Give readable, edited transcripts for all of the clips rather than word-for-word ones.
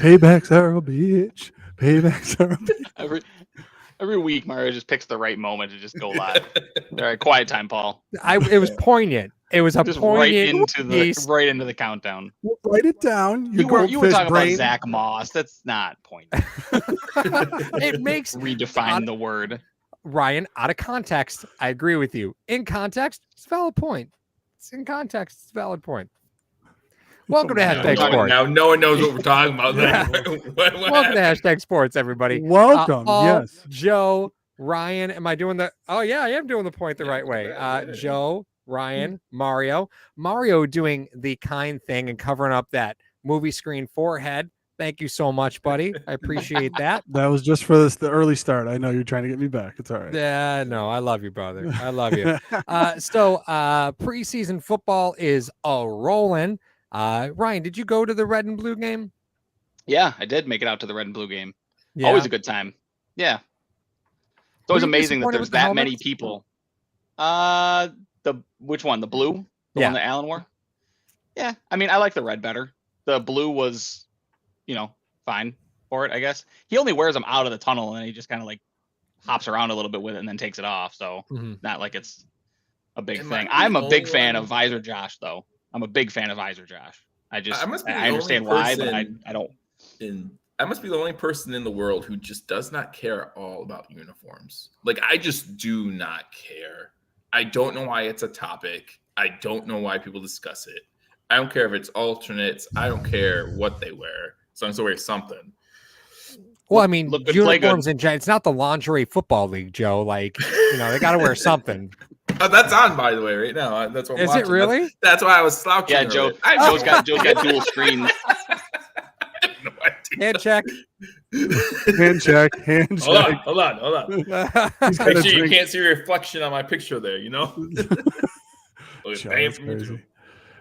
Paybacks are a bitch. Paybacks are a bitch. Every week, Mario just picks the right moment to just go live. All right, quiet time, Paul. It was poignant. It was a Just poignant right into the countdown. Write it down. You were talking about Zach Moss. That's not poignant. It makes redefine the word. Ryan, out of context, I agree with you. In context, it's a valid point. It's in context, it's a valid point. Welcome to Hashtag Sports. Now no one knows what we're talking about. Welcome to Hashtag Sports, everybody. Welcome. Yes. Joe, Ryan, am I doing the... Oh, yeah, I am doing the point the right way. Joe, Ryan, Mario. Mario doing the kind thing and covering up that movie screen forehead. Thank you so much, buddy. I appreciate that. That was just for the early start. I know you're trying to get me back. It's all right. Yeah, no, I love you, brother. I love you. So preseason football is rolling. Ryan, did you go to the red and blue game? Yeah, I did make it out to the red and blue game. Yeah. Always a good time. Yeah. It's always amazing that there's that many people. Which one? The blue? The one that Allen wore? Yeah. I mean, I like the red better. The blue was, fine for it, I guess. He only wears them out of the tunnel and then he just kind of like hops around a little bit with it and then takes it off. So not like it's a big thing. I'm a big fan of Visor Josh, though. I'm a big fan of Visor Josh. I understand why, but I don't. I must be the only person in the world who just does not care at all about uniforms. Like, I just do not care. I don't know why it's a topic. I don't know why people discuss it. I don't care if it's alternates. I don't care what they wear. So I'm wear something. Well, I mean, uniforms in general. It's not the lingerie football league, Joe. Like, they got to wear something. Oh, that's on, by the way, right now. That's what I'm watching. Is it really? That's why I was slouching. Yeah, Joe's got dual screens. No idea. Hand check. Hand check. Hold on. Make sure you can't see your reflection on my picture there,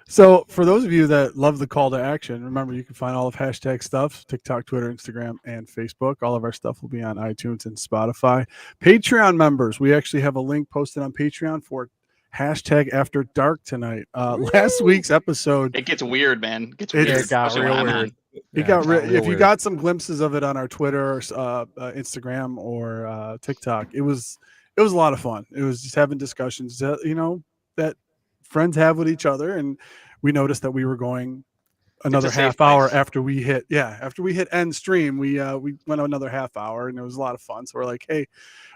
So for those of you that love the call to action, remember you can find all of hashtag stuff, TikTok, Twitter, Instagram, and Facebook. All of our stuff will be on iTunes and Spotify. Patreon members, we actually have a link posted on Patreon for hashtag After Dark tonight. Last week's episode. It gets weird, man. It gets weird. It got real weird. If you got some glimpses of it on our Twitter, Instagram, or TikTok, it was a lot of fun. It was just having discussions that friends have with each other, and we noticed that we were going another half hour after we hit end stream. We went another half hour, and it was a lot of fun. So we're like, hey,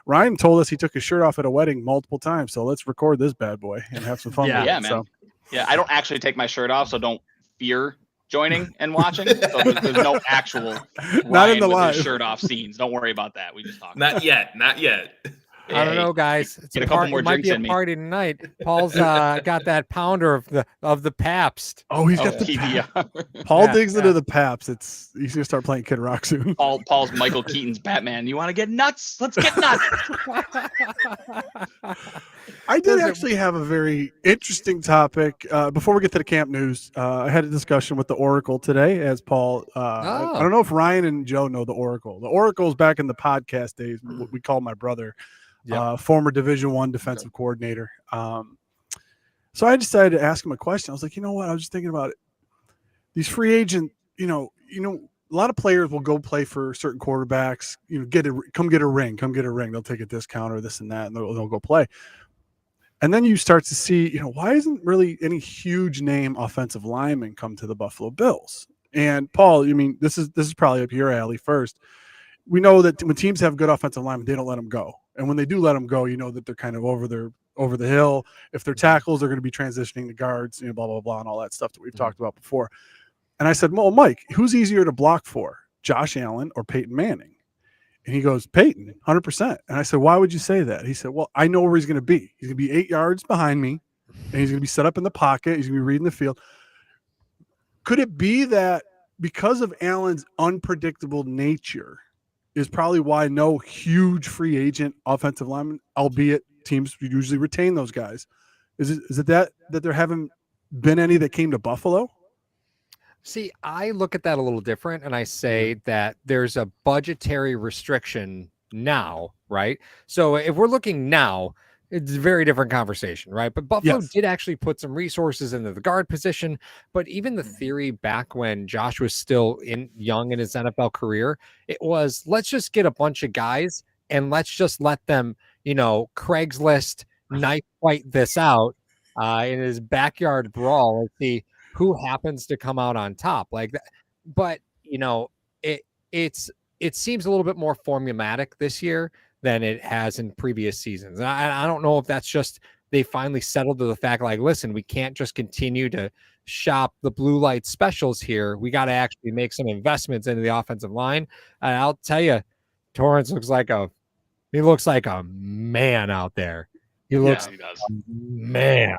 Ryan told us he took his shirt off at a wedding multiple times, so let's record this bad boy and have some fun. Man. So. Yeah, I don't actually take my shirt off, so don't fear joining and watching. So there's no actual not in the with live his shirt off scenes. Don't worry about that. We just talked. Not yet. I don't know, guys. It's a couple more might be drinks a in me. party tonight. Paul's got that pounder of the Pabst. Oh, he's got the PBR. Paul digs into the Pabst. He's gonna start playing Kid Rock soon. Paul's Michael Keaton's Batman. You want to get nuts? Let's get nuts. I did actually have a very interesting topic. Before we get to the camp news, I had a discussion with the Oracle today. As Paul, I don't know if Ryan and Joe know the Oracle. The Oracle's back in the podcast days. What we call my brother. Former Division I defensive coordinator. So I decided to ask him a question. I was like, you know what? I was just thinking about it. These free agent, a lot of players will go play for certain quarterbacks. Come get a ring. They'll take a discount or this and that, and they'll go play. And then you start to see, why isn't really any huge name offensive lineman come to the Buffalo Bills? And Paul, this is probably up your alley first. We know that when teams have good offensive linemen, they don't let them go. And when they do let them go, that they're kind of over the hill. If they're tackles, they're going to be transitioning to guards, blah, blah, blah, and all that stuff that we've talked about before. And I said, well, Mike, who's easier to block for, Josh Allen or Peyton Manning? And he goes, Peyton, 100%. And I said, why would you say that? He said, well, I know where he's going to be. He's going to be 8 yards behind me, and he's going to be set up in the pocket. He's going to be reading the field. Could it be that because of Allen's unpredictable nature is probably why no huge free agent offensive lineman, albeit teams usually retain those guys? Is it that there haven't been any that came to Buffalo? See, I look at that a little different, and I say that there's a budgetary restriction now, right? So if we're looking now, it's a very different conversation, right? But Buffalo did actually put some resources into the guard position. But even the theory back when Josh was still young in his NFL career, it was, let's just get a bunch of guys and let's just let them, Craigslist knife fight this out in his backyard brawl and see who happens to come out on top like that. But it seems a little bit more formulaic this year than it has in previous seasons. And I don't know if that's just they finally settled to the fact, like, listen, we can't just continue to shop the blue light specials here. We got to actually make some investments into the offensive line. And I'll tell you, Torrance looks like a man out there. He looks he does. Man.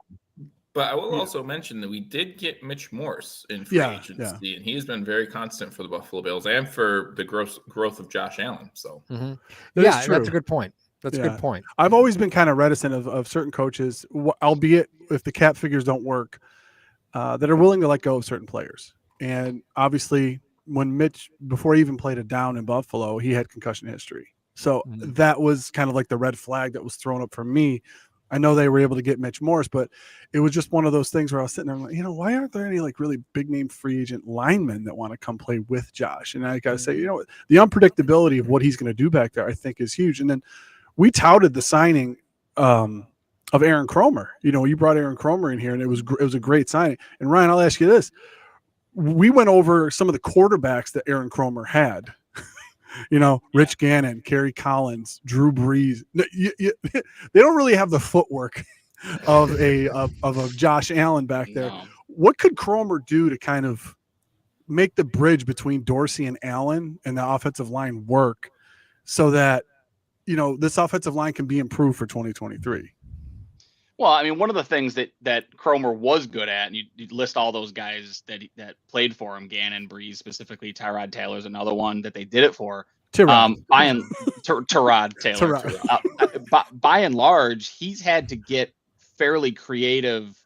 But I will also mention that we did get Mitch Morse in free agency, and he has been very constant for the Buffalo Bills and for the growth of Josh Allen. So, that's a good point. That's a good point. I've always been kind of reticent of certain coaches, albeit if the cap figures don't work, that are willing to let go of certain players. And obviously, when Mitch, before he even played a down in Buffalo, he had concussion history. So that was kind of like the red flag that was thrown up for me. I know they were able to get Mitch Morse, but it was just one of those things where I was sitting there like, why aren't there any like really big name free agent linemen that want to come play with Josh? And I got to say, the unpredictability of what he's going to do back there, I think is huge. And then we touted the signing of Aaron Kromer. You brought Aaron Kromer in here and it was a great signing. And Ryan, I'll ask you this. We went over some of the quarterbacks that Aaron Kromer had. Rich Gannon, Kerry Collins, Drew Brees. They don't really have the footwork of a Josh Allen back there. No. What could Kromer do to kind of make the bridge between Dorsey and Allen and the offensive line work so that, this offensive line can be improved for 2023? Well, I mean, one of the things that Kromer was good at, and you list all those guys that played for him, Gannon, Breeze, specifically, Tyrod Taylor's another one that they did it for. Tyrod Taylor. By and large, he's had to get fairly creative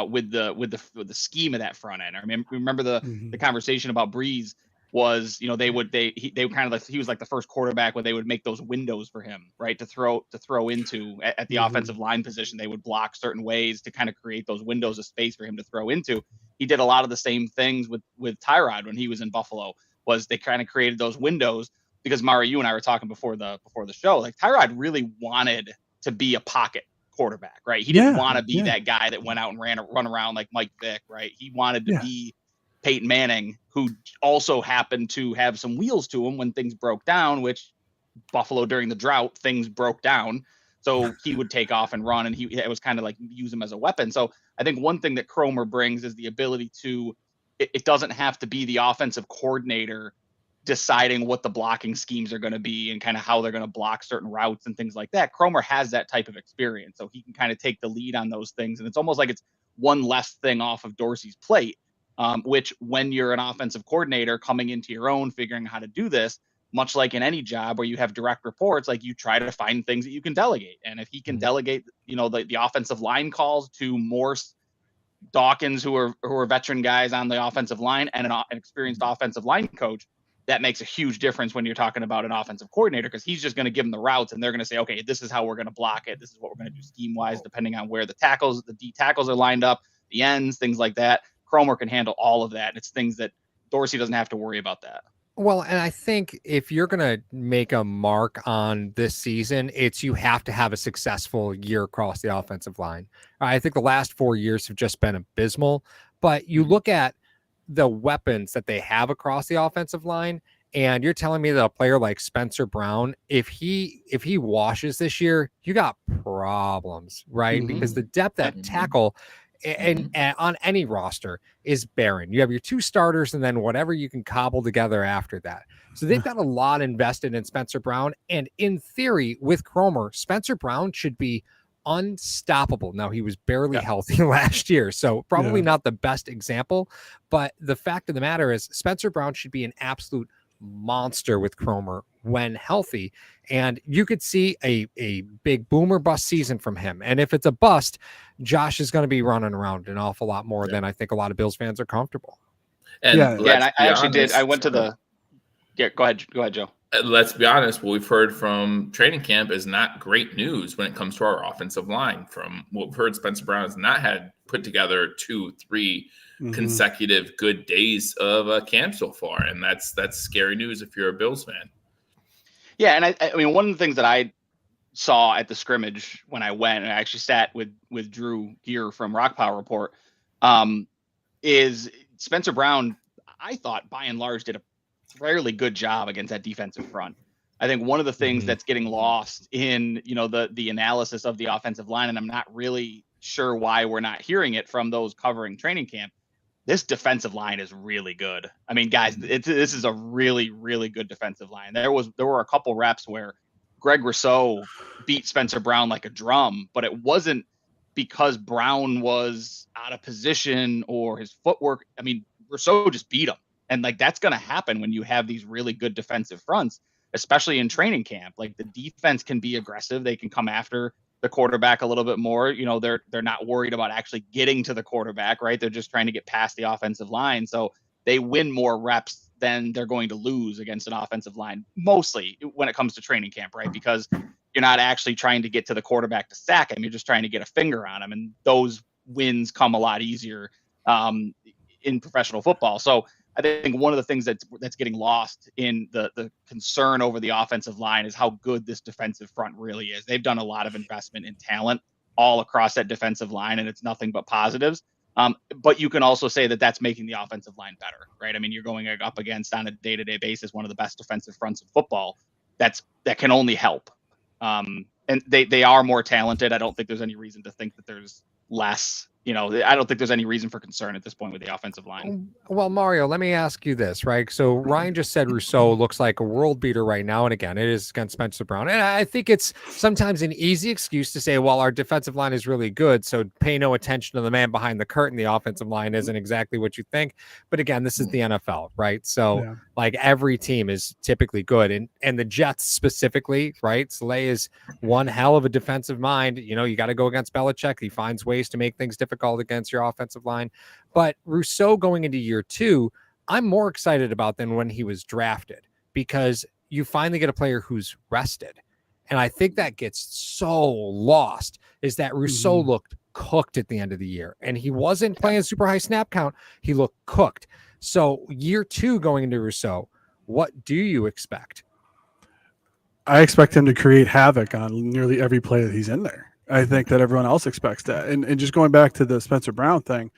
with the scheme of that front end. I remember the conversation about Breeze was, they kind of like, he was like the first quarterback where they would make those windows for him, right, to throw into at the offensive line position. They would block certain ways to kind of create those windows of space for him to throw into. He did a lot of the same things with Tyrod when he was in Buffalo. Was they kind of created those windows because Mario, you and I were talking before the show. Like Tyrod really wanted to be a pocket quarterback, right? He didn't want to be that guy that went out and run around like Mike Vick, right? He wanted to be Peyton Manning, who also happened to have some wheels to him when things broke down, which Buffalo during the drought, things broke down. So he would take off and run, and it was kind of like use him as a weapon. So I think one thing that Kromer brings is the ability to, it doesn't have to be the offensive coordinator deciding what the blocking schemes are going to be and kind of how they're going to block certain routes and things like that. Kromer has that type of experience, so he can kind of take the lead on those things. And it's almost like it's one less thing off of Dorsey's plate. Which when you're an offensive coordinator coming into your own, figuring out how to do this, much like in any job where you have direct reports, like you try to find things that you can delegate. And if he can delegate, the offensive line calls to Morse, Dawkins, who are veteran guys on the offensive line, and an experienced offensive line coach, that makes a huge difference when you're talking about an offensive coordinator, because he's just going to give them the routes and they're going to say, okay, this is how we're going to block it. This is what we're going to do scheme wise, depending on where the D tackles are lined up, the ends, things like that. Kromer can handle all of that. It's things that Dorsey doesn't have to worry about that. Well, and I think if you're going to make a mark on this season, you have to have a successful year across the offensive line. I think the last 4 years have just been abysmal, but you look at the weapons that they have across the offensive line, and you're telling me that a player like Spencer Brown, if he washes this year, you got problems, right? Because the depth at tackle and on any roster is barren. You have your two starters and then whatever you can cobble together after that. So they've got a lot invested in Spencer Brown. And in theory, with Kromer, Spencer Brown should be unstoppable. Now, he was barely healthy last year, so probably not the best example. But the fact of the matter is Spencer Brown should be an absolute monster with Kromer when healthy, and you could see a big boomer bust season from him. And if it's a bust, Josh is going to be running around an awful lot more than I think a lot of Bills fans are comfortable. And I actually did. I went to the. Yeah, go ahead, Joe. let's be honest, what we've heard from training camp is not great news when it comes to our offensive line. From what we've heard, Spencer Brown has not had put together 2-3 consecutive good days of camp so far, and that's scary news if you're a Bills fan. Yeah, and I mean, one of the things that I saw at the scrimmage when I went, and I actually sat with Drew Gear from Rock Power Report, is Spencer Brown, I thought by and large did a fairly good job against that defensive front. I think one of the things that's getting lost in, the analysis of the offensive line, and I'm not really sure why we're not hearing it from those covering training camp, this defensive line is really good. I mean, guys, this is a really, really good defensive line. There were a couple reps where Greg Rousseau beat Spencer Brown like a drum, but it wasn't because Brown was out of position or his footwork. I mean, Rousseau just beat him. And like, that's going to happen when you have these really good defensive fronts, especially in training camp. Like, the defense can be aggressive. They can come after the quarterback a little bit more. They're not worried about actually getting to the quarterback, right? They're just trying to get past the offensive line. So they win more reps than they're going to lose against an offensive line, mostly when it comes to training camp, right? Because you're not actually trying to get to the quarterback to sack him. You're just trying to get a finger on him. And those wins come a lot easier in professional football. So I think one of the things that's getting lost in the concern over the offensive line is how good this defensive front really is. They've done a lot of investment in talent all across that defensive line, and it's nothing but positives. But you can also say that that's making the offensive line better, right? I mean, you're going up against, on a day-to-day basis, one of the best defensive fronts in football. That can only help. And they are more talented. I don't think there's any reason to think that there's less. I don't think there's any reason for concern at this point with the offensive line. Well, Mario, let me ask you this, right? So Ryan just said Rousseau looks like a world beater right now. And again, it is against Spencer Brown. And I think it's sometimes an easy excuse to say, well, our defensive line is really good, so pay no attention to the man behind the curtain. The offensive line isn't exactly what you think. But again, this is the NFL, right? So like, every team is typically good. And the Jets specifically, right? Slay is one hell of a defensive mind. You got to go against Belichick. He finds ways to make things difficult against your offensive line. But Rousseau going into year 2, I'm more excited about than when he was drafted, because you finally get a player who's rested. And I think that gets so lost, is that Rousseau looked cooked at the end of the year, and he wasn't playing super high snap count. He looked cooked. So year 2 going into Rousseau, what do you expect? I expect him to create havoc on nearly every play that he's in there. I think that everyone else expects that. And just going back to the Spencer Brown thing,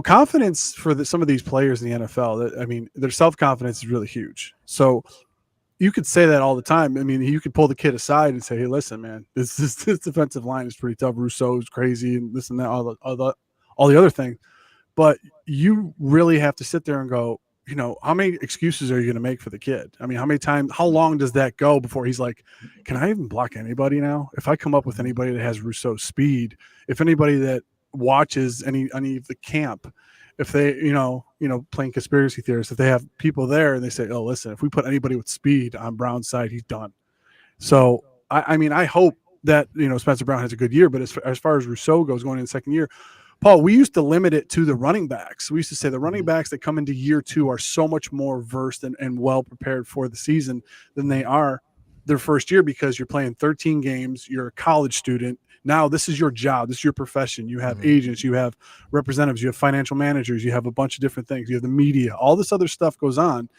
confidence for some of these players in the NFL, their self-confidence is really huge. So you could say that all the time. I mean, you could pull the kid aside and say, hey, listen, man, this defensive line is pretty tough. Rousseau's crazy and this and that, all the other things. But you really have to sit there and go, how many excuses are you going to make for the kid? I mean, how long does that go before he's like, can I even block anybody now? If I come up with anybody that has Rousseau's speed, if anybody that watches any of the camp, if they, playing conspiracy theorists, if they have people there and they say, oh, listen, if we put anybody with speed on Brown's side, he's done. So, I hope that, Spencer Brown has a good year, but as far as Rousseau goes going in the second year, Paul, we used to limit it to the running backs. We used to say the running backs that come into year 2 are so much more versed and well prepared for the season than they are their first year, because you're playing 13 games. You're a college student. Now this is your job. This is your profession. You have agents. You have representatives. You have financial managers. You have a bunch of different things. You have the media. All this other stuff goes on,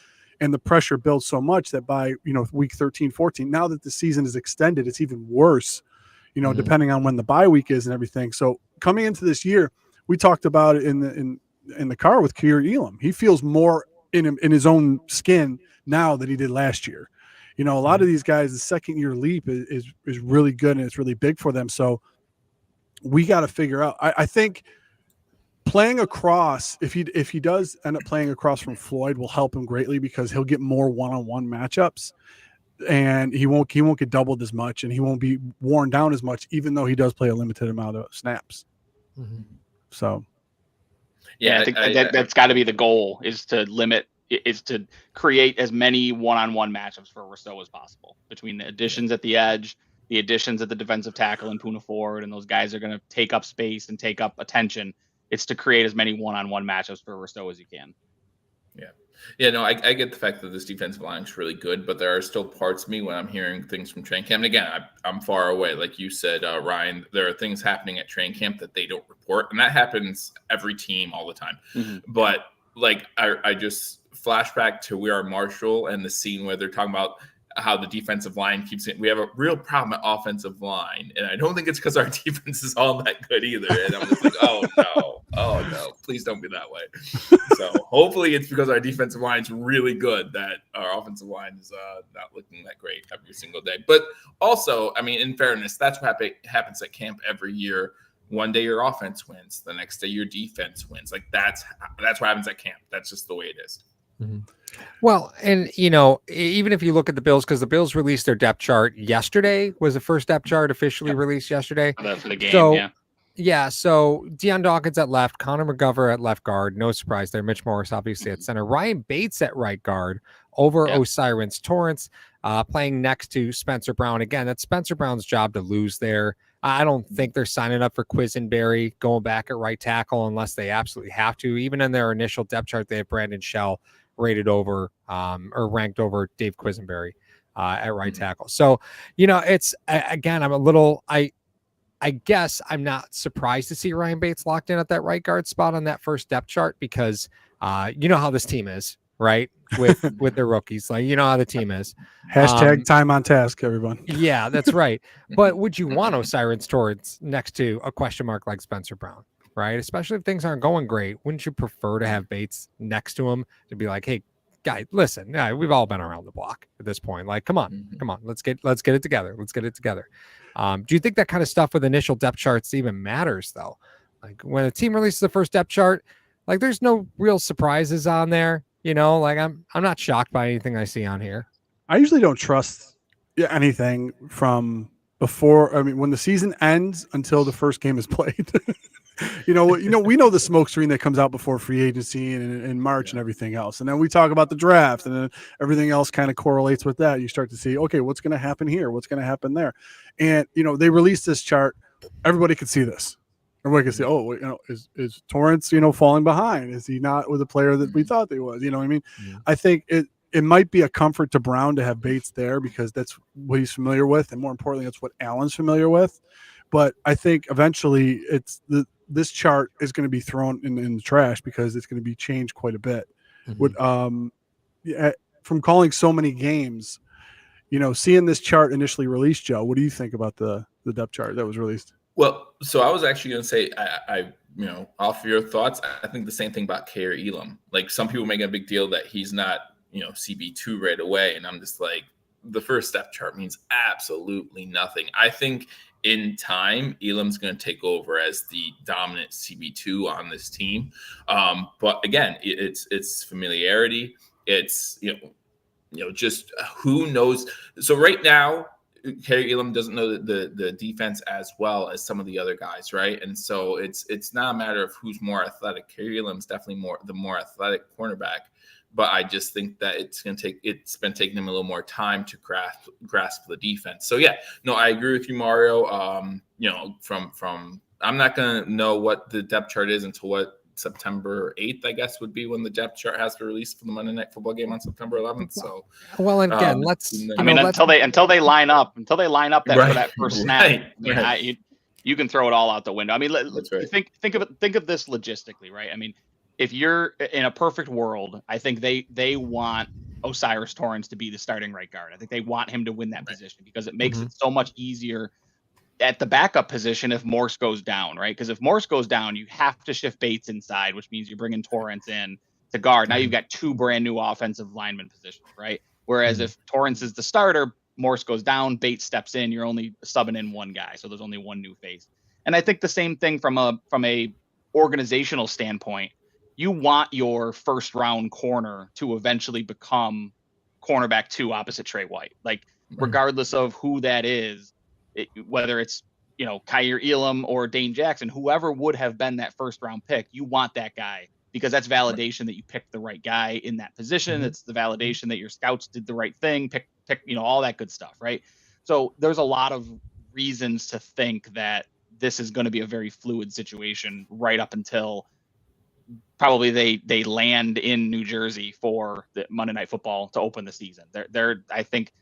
and the pressure builds so much that by week 13, 14, now that the season is extended, it's even worse. Depending on when the bye week is and everything. So coming into this year, we talked about it in the car with Kier Elam. He feels more in his own skin now than he did last year. A lot of these guys, the second year leap is really good, and it's really big for them. So we got to figure out. I think playing across, if he does end up playing across from Floyd, will help him greatly, because he'll get more one-on-one matchups. And he won't get doubled as much, and he won't be worn down as much, even though he does play a limited amount of snaps. So, I think that's got to be the goal, is to create as many one-on-one matchups for Rousseau as possible, between the additions at the edge, the additions at the defensive tackle and Puna Ford, and those guys are going to take up space and take up attention. It's to create as many one-on-one matchups for Rousseau as you can. Yeah. Yeah, no, I get the fact that this defensive line is really good, but there are still parts of me when I'm hearing things from training camp. And again, I'm far away. Like you said, Ryan, there are things happening at training camp that they don't report. And that happens every team all the time. Mm-hmm. But like, I just flashback to We Are Marshall and the scene where they're talking about how the defensive line keeps it. We have a real problem at offensive line. And I don't think it's because our defense is all that good either. And I'm just like, oh no, please don't be that way. So hopefully it's because our defensive line is really good that our offensive line is not looking that great every single day. But also, I mean, in fairness, that's what happens at camp every year. One day your offense wins, the next day your defense wins. Like that's what happens at camp. That's just the way it is. Mm-hmm. Well, and even if you look at the Bills, because the Bills released their depth chart yesterday, was the first depth chart officially released yesterday. For the game, so, yeah. So Deion Dawkins at left, Connor McGovern at left guard. No surprise there. Mitch Morris obviously at center. Ryan Bates at right guard over Osiris Torrance, playing next to Spencer Brown. Again, that's Spencer Brown's job to lose there. I don't think they're signing up for Quisenberry going back at right tackle unless they absolutely have to. Even in their initial depth chart, they have Brandon Shell rated over or ranked over Dave Quisenberry at right tackle. So, it's again, I'm a little, I guess I'm not surprised to see Ryan Bates locked in at that right guard spot on that first depth chart because you know how this team is, right? With their rookies, like, you know how the team is. Hashtag time on task, everyone. Yeah, that's right. But would you want Osiris Torrance next to a question mark like Spencer Brown? Right, especially if things aren't going great, wouldn't you prefer to have Bates next to him to be like, "Hey, guy, listen, we've all been around the block at this point. Like, come on, let's get it together. Let's get it together." Do you think that kind of stuff with initial depth charts even matters though? Like when a team releases the first depth chart, like there's no real surprises on there. Like I'm not shocked by anything I see on here. I usually don't trust anything from before. I mean, when the season ends until the first game is played. we know the smoke screen that comes out before free agency and in March and everything else. And then we talk about the draft and then everything else kind of correlates with that. You start to see, okay, what's going to happen here? What's going to happen there? And, they released this chart. Everybody could see this. Everybody could see, is Torrance, falling behind? Is he not with the player that we thought he was? You know what I mean? Yeah. I think it might be a comfort to Brown to have Bates there because that's what he's familiar with. And more importantly, that's what Allen's familiar with. But I think eventually this chart is going to be thrown in the trash because it's going to be changed quite a bit. From calling so many games, seeing this chart initially released, Joe, what do you think about the depth chart that was released? Well, so I was actually going to say, I off your thoughts, I think the same thing about Kaiir Elam. Like some people make a big deal that he's not, CB2 right away. And I'm just like, the first depth chart means absolutely nothing. I think in time, Elam's going to take over as the dominant CB2 on this team. But again, it's familiarity. It's, just who knows. So right now, Kaiir Elam doesn't know the defense as well as some of the other guys, right? And so it's not a matter of who's more athletic. Kaiir Elam's definitely the more athletic cornerback. But I just think that it's been taking him a little more time to grasp the defense. So yeah, no, I agree with you, Mario. From I'm not gonna know what the depth chart is until September 8th, I guess, would be when the depth chart has to release for the Monday Night Football game on September 11th. So well, and again, until they line up that right, for that first snap, right. You can throw it all out the window. I mean, right. think of this logistically, right? I mean, if you're in a perfect world, I think they want Osiris Torrance to be the starting right guard. I think they want him to win that position because it makes it so much easier at the backup position if Morse goes down, right? Because if Morse goes down, you have to shift Bates inside, which means you're bringing Torrance in to guard. Now you've got two brand new offensive lineman positions, right? Whereas if Torrance is the starter, Morse goes down, Bates steps in, you're only subbing in one guy. So there's only one new face. And I think the same thing from a organizational standpoint. You want your first round corner to eventually become cornerback 2 opposite Trey White. Like regardless of who that is, whether it's, Kaiir Elam or Dane Jackson, whoever would have been that first round pick, you want that guy because that's validation that you picked the right guy in that position. It's the validation that your scouts did the right thing, pick, all that good stuff. Right. So there's a lot of reasons to think that this is going to be a very fluid situation right up until probably they land in New Jersey for the Monday Night Football to open the season. I think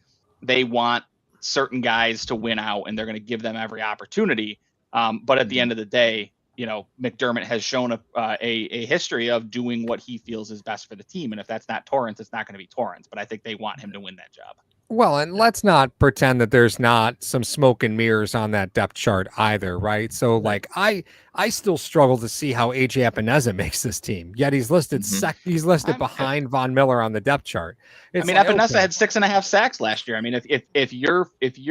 they want certain guys to win out, and they're going to give them every opportunity. But at the end of the day, McDermott has shown a history of doing what he feels is best for the team. And if that's not Torrance, it's not going to be Torrance. But I think they want him to win that job. Well, and let's not pretend that there's not some smoke and mirrors on that depth chart either, right? So, like, I still struggle to see how AJ Epineza makes this team. Yet he's listed he's listed behind Von Miller on the depth chart. Epineza had 6.5 sacks last year. I mean, if your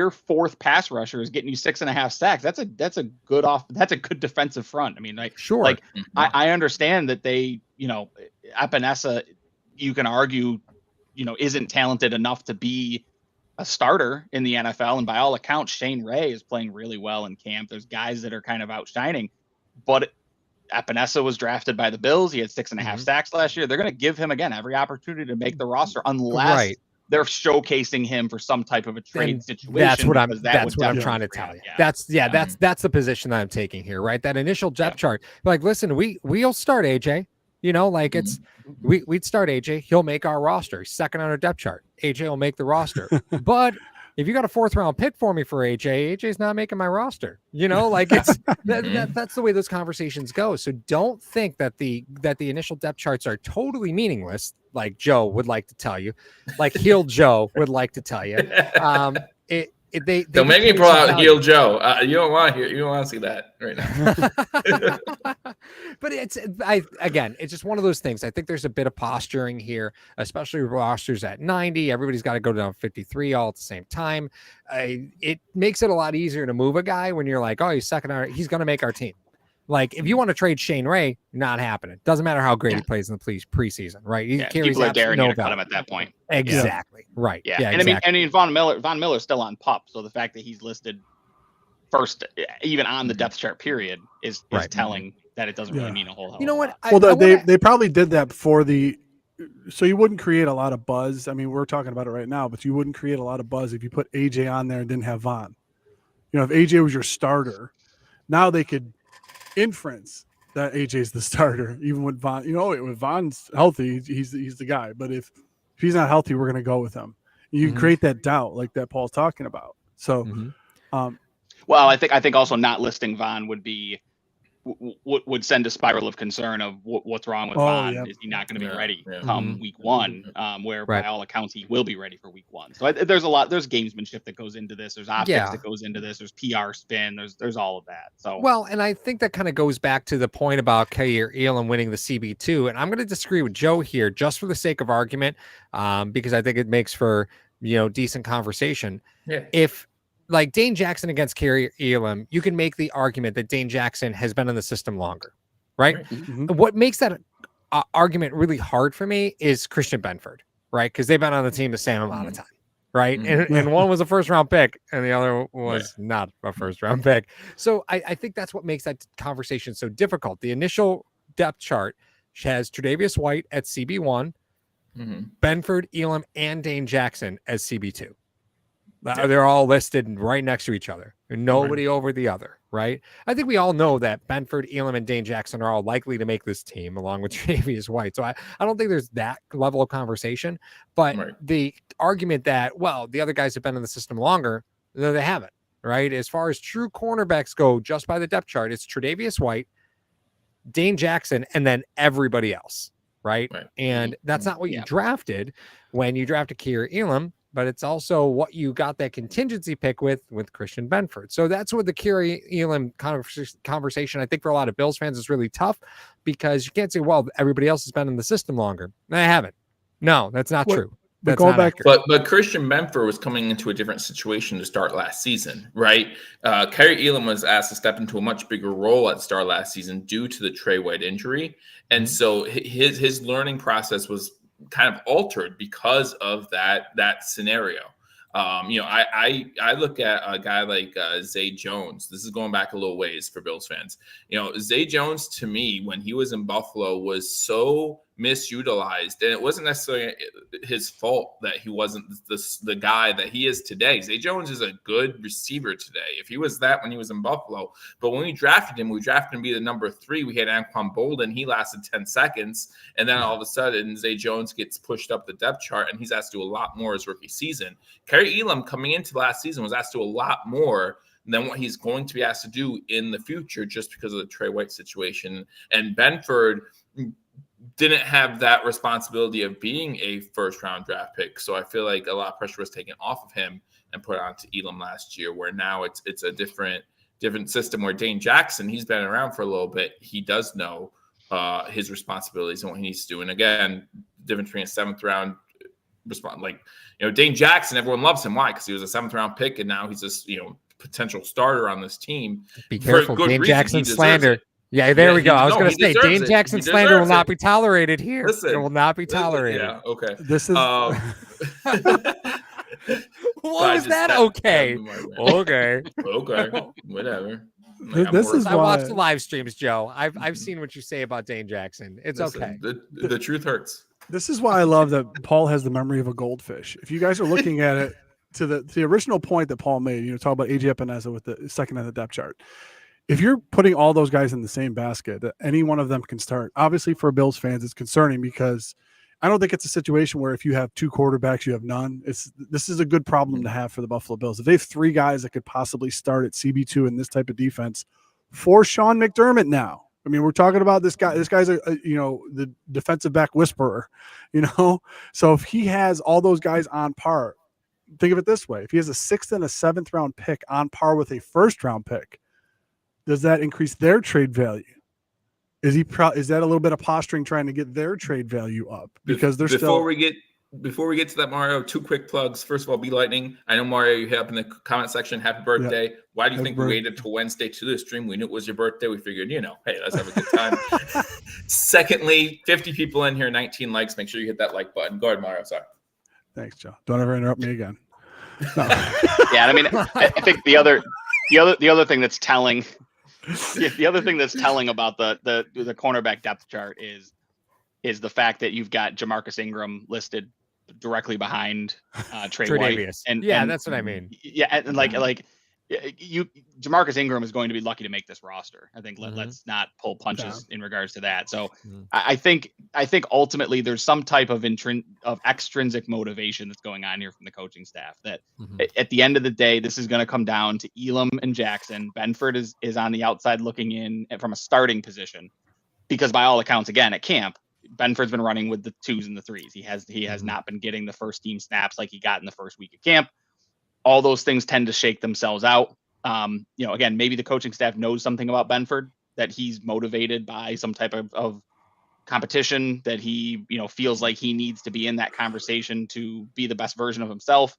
fourth pass rusher is getting you 6.5 sacks, that's a good defensive front. I mean, I understand that Epineza, you can argue, isn't talented enough to be a starter in the NFL. And by all accounts, Shane Ray is playing really well in camp. There's guys that are kind of outshining, but Epineza was drafted by the Bills. He had 6.5 sacks last year. They're going to give him, again, every opportunity to make the roster unless they're showcasing him for some type of a trade situation. That's what I'm trying to tell you. That's the position that I'm taking here, right? That initial depth chart. Like, listen, we'll start AJ. We'd start AJ. He'll make our roster. He's second on our depth chart. AJ will make the roster. But if you got a 4th round pick for me for AJ's not making my roster. It's that's the way those conversations go. So don't think that the initial depth charts are totally meaningless, like Joe would like to tell you, like Heel Joe would like to tell you. They don't make me pull out Heel Joe. You don't want to see that right now. But it's just one of those things. I think there's a bit of posturing here, especially rosters at 90. Everybody's got to go down 53 all at the same time. It makes it a lot easier to move a guy when you're like, oh, he's second. He's going to make our team. Like, if you want to trade Shane Ray, not happening. Doesn't matter how great he plays in the preseason, right? He carries people are daring no you to cut him at that point. Exactly. Yeah. Right. Yeah. And exactly. I mean, Von Miller's still on PUP, so the fact that he's listed first, even on the depth chart period, is telling that it doesn't really mean a whole hell. You know what? They probably did that before so you wouldn't create a lot of buzz. I mean, we're talking about it right now, but you wouldn't create a lot of buzz if you put AJ on there and didn't have Von. If AJ was your starter, now they could inference that AJ's the starter, even with Von. If Von's healthy, he's the guy. But if he's not healthy, we're going to go with him. You create that doubt, like that Paul's talking about. So, well, I think also not listing Von would send a spiral of concern of what's wrong with Von. Is he not going to be ready come week 1? Where by all accounts he will be ready for week 1. So there's gamesmanship that goes into this. There's optics that goes into this. There's PR spin. There's all of that. So and I think that kind of goes back to the point about Kaiir Elam winning the CB2. And I'm going to disagree with Joe here, just for the sake of argument, because I think it makes for decent conversation. Yeah. If like Dane Jackson against Kaiir Elam, you can make the argument that Dane Jackson has been in the system longer, right? What makes that argument really hard for me is Christian Benford, right? Because they've been on the team the same amount of time, right? And one was a 1st round pick and the other was not a 1st round pick. So I think that's what makes that conversation so difficult. The initial depth chart has Tre'Davious White at CB1, Benford, Elam, and Dane Jackson as CB2. They're all listed right next to each other. Nobody over the other, right? I think we all know that Benford, Elam, and Dane Jackson are all likely to make this team along with Tre'Davious White. So I don't think there's that level of conversation. But the argument that, the other guys have been in the system longer, no, they haven't, right? As far as true cornerbacks go, just by the depth chart, it's Tre'Davious White, Dane Jackson, and then everybody else, right? And that's not what you drafted when you drafted Kaiir Elam, but it's also what you got that contingency pick with Christian Benford. So that's what the Kaiir Elam conversation, I think, for a lot of Bills fans is really tough, because you can't say, everybody else has been in the system longer. I haven't. No, that's not true. But Christian Benford was coming into a different situation to start last season, right? Kaiir Elam was asked to step into a much bigger role at the start last season due to the Trey White injury. And so his learning process was kind of altered because of that scenario. I look at a guy like Zay Jones. This is going back a little ways for Bills fans. Zay Jones, to me, when he was in Buffalo, was so misutilized, and it wasn't necessarily his fault that he wasn't the guy that he is today. Zay Jones is a good receiver today. If he was that when he was in Buffalo, but when we drafted him to be the number 3. We had Anquan Bolden. He lasted 10 seconds, and then all of a sudden Zay Jones gets pushed up the depth chart, and he's asked to do a lot more his rookie season. Kerry Elam coming into last season was asked to do a lot more than what he's going to be asked to do in the future, just because of the Trey White situation. And Benford didn't have that responsibility of being a first-round draft pick. So I feel like a lot of pressure was taken off of him and put onto Elam last year, where now it's a different system, where Dane Jackson, he's been around for a little bit. He does know his responsibilities and what he needs to do. And again, difference between a 7th-round Dane Jackson, everyone loves him. Why? Because he was a 7th-round pick, and now he's this, potential starter on this team. Be careful, Dane Jackson slander. Yeah, there we go. I was going to say, Dane Jackson slander will not be tolerated here. Listen, it will not be tolerated. Yeah, okay. This is... What was that? Okay. Okay. Whatever. I watched the live streams, Joe. I've seen what you say about Dane Jackson. Okay. The truth hurts. This is why I love that Paul has the memory of a goldfish. If you guys are looking at it to the original point that Paul made, talk about AJ Epineza with the second on the depth chart. If you're putting all those guys in the same basket, that any one of them can start. Obviously, for Bills fans, it's concerning because I don't think it's a situation where if you have 2 quarterbacks, you have none. This is a good problem to have for the Buffalo Bills. If they have 3 guys that could possibly start at CB2 in this type of defense for Sean McDermott now. I mean, we're talking about this guy. This guy's the defensive back whisperer, So if he has all those guys on par, think of it this way: if he has a 6th and a 7th round pick on par with a 1st round pick, does that increase their trade value? Is that a little bit of posturing trying to get their trade value up? Because they're before we get to that, Mario, 2 quick plugs. First of all, Be Lightning. I know, Mario, you hit up in the comment section, happy birthday. Yep. Why do you think we waited till Wednesday to do the stream? We knew it was your birthday. We figured, hey, let's have a good time. Secondly, 50 people in here, 19 likes. Make sure you hit that like button. Go ahead, Mario. Sorry. Thanks, Joe. Don't ever interrupt me again. No. Yeah, I mean, I think the other thing that's telling, about the cornerback depth chart is the fact that you've got Jamarcus Ingram listed directly behind Trey White. Davis. And that's what I mean. Yeah, and Jamarcus Ingram is going to be lucky to make this roster. I think let's not pull punches in regards to that. So I think ultimately there's some type of extrinsic motivation that's going on here from the coaching staff that at the end of the day, this is going to come down to Elam and Jackson. Benford is on the outside looking in from a starting position, because by all accounts, again, at camp, Benford's been running with the 2s and the 3s. He has not been getting the first team snaps like he got in the first week of camp. All those things tend to shake themselves out. Again, maybe the coaching staff knows something about Benford, that he's motivated by some type of competition, that he, feels like he needs to be in that conversation to be the best version of himself.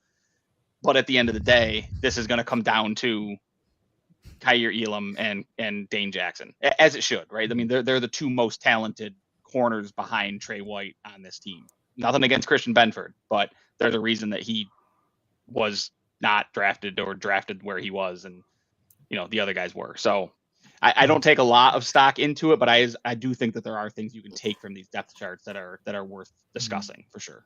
But at the end of the day, this is going to come down to Kaiir Elam and Dane Jackson, as it should, right? I mean, they're the 2 most talented corners behind Trey White on this team. Nothing against Christian Benford, but there's a reason that he was not drafted where he was, and the other guys were. So I don't take a lot of stock into it, but I do think that there are things you can take from these depth charts that are worth discussing for sure.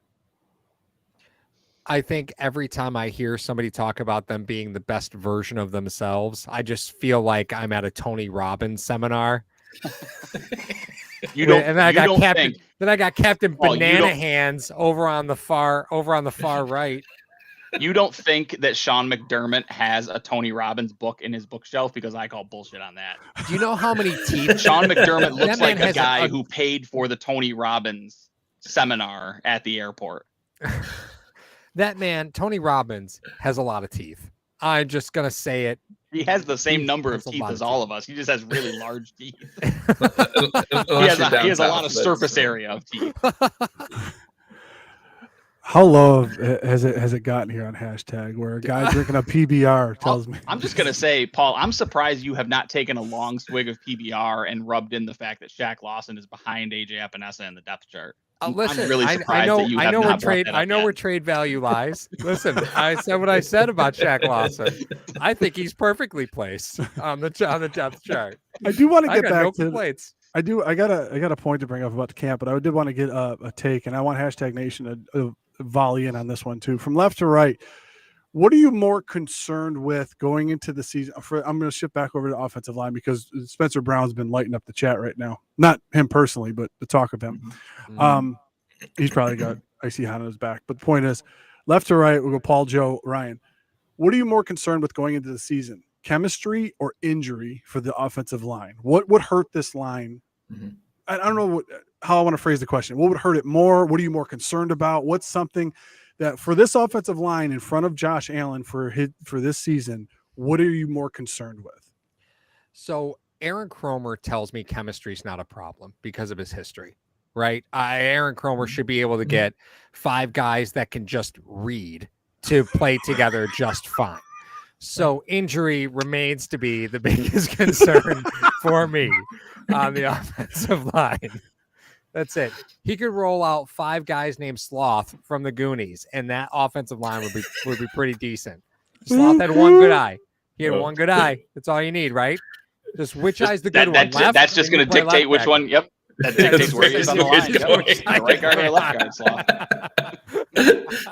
I think every time I hear somebody talk about them being the best version of themselves, I just feel like I'm at a Tony Robbins seminar. Then I got Captain Banana Hands over on the far right. You don't think that Sean McDermott has a Tony Robbins book in his bookshelf? Because I call bullshit on that. Do you know how many teeth Sean McDermott looks like the guy who paid for the Tony Robbins seminar at the airport? That man, Tony Robbins, has a lot of teeth. I'm just gonna say it. He has the same number of teeth as all of us. He just has really large teeth. He has a lot of surface area of teeth. How low has it gotten here on hashtag where a guy drinking a PBR tells me? I'm just gonna say, Paul, I'm surprised you have not taken a long swig of PBR and rubbed in the fact that Shaq Lawson is behind AJ Epineza in the depth chart. Listen, I'm really surprised that you have not brought that up I know where trade value lies. Listen, I said what I said about Shaq Lawson. I think he's perfectly placed on the depth chart. I do want to get back to I got a point to bring up about the camp, but I did want to get a take, and I want hashtag Nation to volley in on this one too. From left to right, what are you more concerned with going into the season? I'm going to shift back over to the offensive line because Spencer Brown's been lighting up the chat right now. Not him personally, but the talk of him. He's probably got icy hot on his back. But the point is, left to right, we'll go Paul, Joe, Ryan. What are you more concerned with going into the season? Chemistry or injury for the offensive line? What would hurt this line? I don't know how I want to phrase the question. What would hurt it more? What are you more concerned about? What's something that for this offensive line in front of Josh Allen for this season, what are you more concerned with? So Aaron Kromer tells me chemistry is not a problem because of his history, right? Aaron Kromer should be able to get 5 guys that can just read to play together just fine. So injury remains to be the biggest concern for me on the offensive line. That's it. He could roll out 5 guys named Sloth from the Goonies, and that offensive line would be pretty decent. Sloth had one good eye. He had one good eye. That's all you need, right? Just which eye's the good one? Left, that's just going to dictate which one. Yep. That dictates where he is on the line. Yep. Right guard or left guard, Sloth.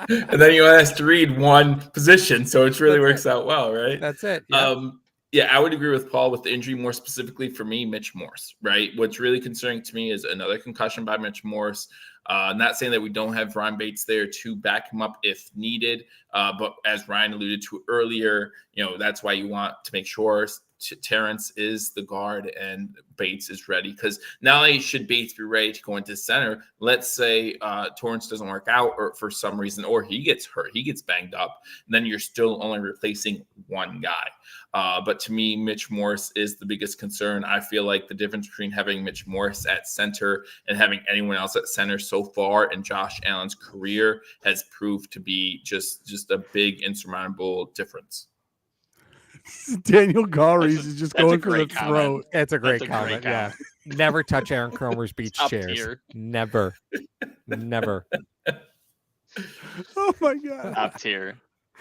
And then you have to read one position, so it really works out well, right? That's it. Yeah. Yeah, I would agree with Paul with the injury. More specifically for me, Mitch Morse, right? What's really concerning to me is another concussion by Mitch Morse. Not saying that we don't have Ryan Bates there to back him up if needed, but as Ryan alluded to earlier, that's why you want to make sure Terrence is the guard and Bates is ready, because not only should Bates be ready to go into center, let's say Torrance doesn't work out or for some reason, or he gets hurt, he gets banged up, then you're still only replacing one guy. But to me, Mitch Morse is the biggest concern. I feel like the difference between having Mitch Morse at center and having anyone else at center so far in Josh Allen's career has proved to be just a big insurmountable difference. Daniel Gowries is just going for the comment. throat. It's a great comment. Yeah. Never touch Aaron Kromer's beach chairs. Tier. Never. Oh my God. Top tier.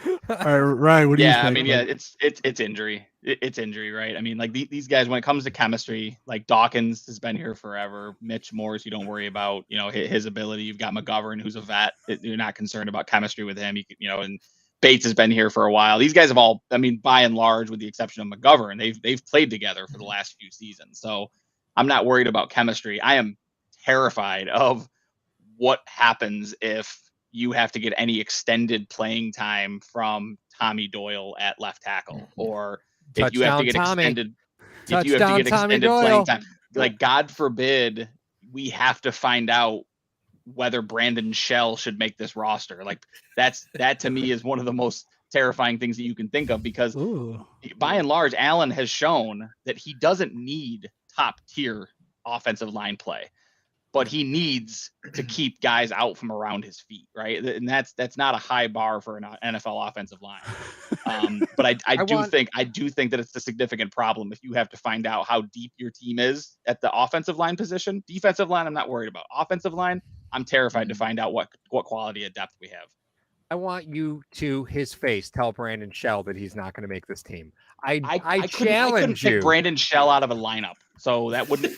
All right, Ryan, what do you think? I mean, it's injury. It's injury, right? I mean, like these guys, when it comes to chemistry, like Dawkins has been here forever. Mitch Morse, you don't worry about, his ability. You've got McGovern, who's a vet. You're not concerned about chemistry with him. And Bates has been here for a while. These guys have all, I mean, by and large, with the exception of McGovern, they've played together for the last few seasons. So I'm not worried about chemistry. I am terrified of what happens if you have to get any extended playing time from Tommy Doyle at left tackle, or if you have to get extended playing time. Like, God forbid we have to find out whether Brandon Shell should make this roster. Like that to me is one of the most terrifying things that you can think of, because by and large, Allen has shown that he doesn't need top tier offensive line play, but he needs to keep guys out from around his feet. Right. And that's not a high bar for an NFL offensive line. But I do think that it's a significant problem if you have to find out how deep your team is at the offensive line position. Defensive line, I'm not worried about. Offensive line, I'm terrified to find out what quality of depth we have. I want you to his face tell Brandon Shell that he's not going to make this team. I challenge you. Pick Brandon Shell out of a lineup, so that wouldn't.